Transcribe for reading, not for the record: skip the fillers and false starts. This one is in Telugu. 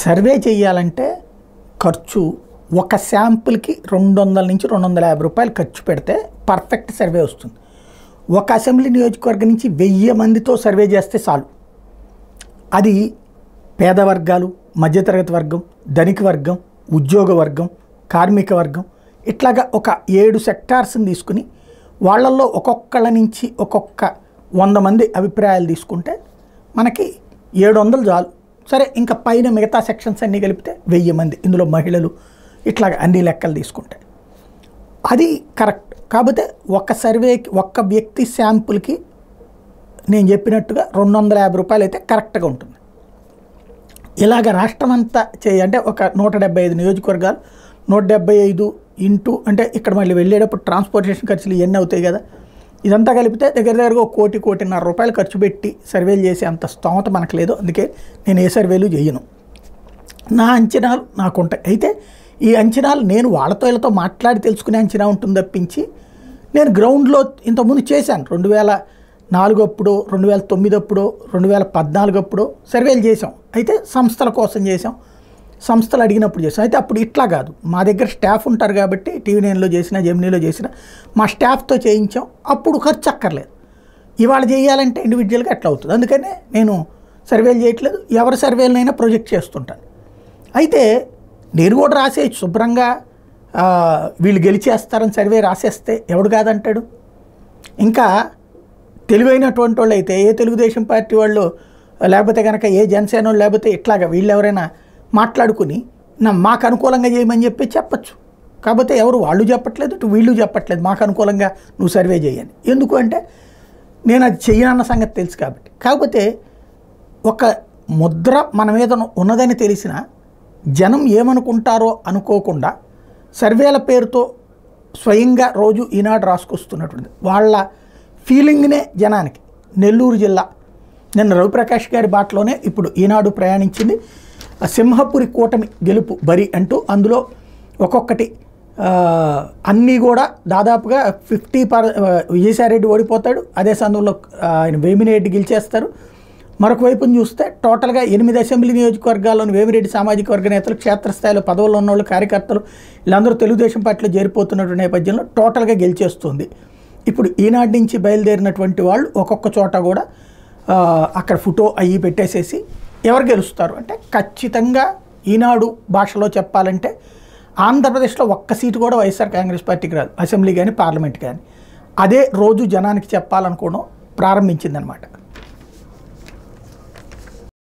సర్వే చేయాలంటే ఖర్చు ఒక శాంపుల్కి 200 నుంచి 250 రూపాయలు ఖర్చు పెడితే పర్ఫెక్ట్ సర్వే వస్తుంది. ఒక అసెంబ్లీ నియోజకవర్గం నుంచి 1000 మందితో సర్వే చేస్తే చాలు. అది పేద వర్గాలు, మధ్యతరగతి వర్గం, ధనిక వర్గం, ఉద్యోగ వర్గం, కార్మిక వర్గం, ఇట్లాగా ఒక 7 సెక్టార్స్ని తీసుకుని వాళ్ళల్లో ఒక్కొక్కళ్ళ నుంచి ఒక్కొక్క 100 మంది అభిప్రాయాలు తీసుకుంటే మనకి 700 చాలు. సరే, ఇంకా పైన మిగతా సెక్షన్స్ అన్నీ కలిపితే 1000 మంది, ఇందులో మహిళలు, ఇట్లాగ అన్ని లెక్కలు తీసుకుంటే అది కరెక్ట్. కాకపోతే ఒక సర్వేకి ఒక్క వ్యక్తి శాంపుల్కి నేను చెప్పినట్టుగా 250 రూపాయలు అయితే కరెక్ట్గా ఉంటుంది. ఇలాగ రాష్ట్రం అంతా అంటే ఒక 175 నియోజకవర్గాలు, 175 ఇంటూ అంటే ఇక్కడ మళ్ళీ వెళ్ళేటప్పుడు ట్రాన్స్పోర్టేషన్ ఖర్చులు ఇవన్నీ అవుతాయి కదా, ఇదంతా కలిపితే దగ్గరగా 1 కోటిన్నర రూపాయలు ఖర్చు పెట్టి సర్వేలు చేసే అంత స్తోమత మనకు లేదు. అందుకే నేను ఏ సర్వేలు చేయను. నా అంచనాలు నాకుంటాయి. అయితే ఈ అంచనాలు నేను వాళ్ళతో వీళ్ళతో మాట్లాడి తెలుసుకునే అంచనా ఉంటుంది తప్పించి నేను గ్రౌండ్లో ఇంతకుముందు చేశాను. 2004 అప్పుడు, 2009 అప్పుడు, 2014 అప్పుడు సర్వేలు చేసాం. అయితే సంస్థల కోసం చేసాం, సంస్థలు అడిగినప్పుడు చేసాం. అయితే అప్పుడు ఇట్లా కాదు, మా దగ్గర స్టాఫ్ ఉంటారు కాబట్టి TV9లో చేసినా, జెమినీలో చేసినా మా స్టాఫ్తో చేయించాం. అప్పుడు ఖర్చు అక్కర్లేదు. ఇవాళ చేయాలంటే ఇండివిజువల్గా ఎట్లా అవుతుంది. అందుకనే నేను సర్వేలు చేయట్లేదు. ఎవరి సర్వేలనైనా ప్రొజెక్ట్ చేస్తుంటాను. అయితే నేను కూడా రాసేయచ్చు శుభ్రంగా, వీళ్ళు గెలిచేస్తారని సర్వే రాసేస్తే ఎవడు కాదంటాడు. ఇంకా తెలివైనటువంటి వాళ్ళు అయితే ఏ తెలుగుదేశం పార్టీ వాళ్ళు లేకపోతే కనుక ఏ జనసేన వాళ్ళు లేకపోతే ఇట్లాగా వీళ్ళు ఎవరైనా మాట్లాడుకుని మాకు అనుకూలంగా చేయమని చెప్పచ్చు. కాకపోతే ఎవరు వాళ్ళు చెప్పట్లేదు, వీళ్ళు చెప్పట్లేదు మాకు అనుకూలంగా నువ్వు సర్వే చేయని. ఎందుకు అంటే నేను అది చెయ్యనన్న సంగతి తెలుసు కాబట్టి. కాకపోతే ఒక ముద్ర మన మీద ఉన్నదని తెలిసిన జనం ఏమనుకుంటారో అనుకోకుండా సర్వేల పేరుతో స్వయంగా రోజు ఈనాడు రాసుకొస్తున్నటువంటి వాళ్ళ ఫీలింగ్నే జనానికి. నెల్లూరు జిల్లా నిన్న రవిప్రకాష్ గారి బాటలోనే ఇప్పుడు ఈనాడు ప్రయాణించింది. సింహపురి కూటమి గెలుపు బరి అంటూ అందులో ఒక్కొక్కటి అన్నీ కూడా దాదాపుగా 50% విజయసాయిరెడ్డి ఓడిపోతాడు, అదే సమయంలో ఆయన వేమిరెడ్డి గెలిచేస్తారు. మరొక వైపుని చూస్తే టోటల్గా 8 అసెంబ్లీ నియోజకవర్గాల్లోని వేమిరెడ్డి సామాజిక వర్గ నేతలు, క్షేత్రస్థాయిలో పదవుల్లో ఉన్నవాళ్ళు, కార్యకర్తలు వీళ్ళందరూ తెలుగుదేశం పార్టీలో చేరిపోతున్నటువంటి నేపథ్యంలో టోటల్గా గెలిచేస్తుంది. ఇప్పుడు ఈనాడు నుంచి బయలుదేరినటువంటి వాళ్ళు ఒక్కొక్క చోట కూడా అక్కడ ఫోటో అయ్యి పెట్టేసేసి ఎవరు గెలుస్తారు అంటే ఖచ్చితంగా ఈనాడు భాషలో చెప్పాలంటే ఆంధ్రప్రదేశ్లో ఒక్క సీటు కూడా వైఎస్ఆర్ కాంగ్రెస్ పార్టీకి రాదు, అసెంబ్లీ కానీ పార్లమెంట్ కానీ. అదే రోజు జనానికి చెప్పాలనుకోవడం ప్రారంభించిందనమాట.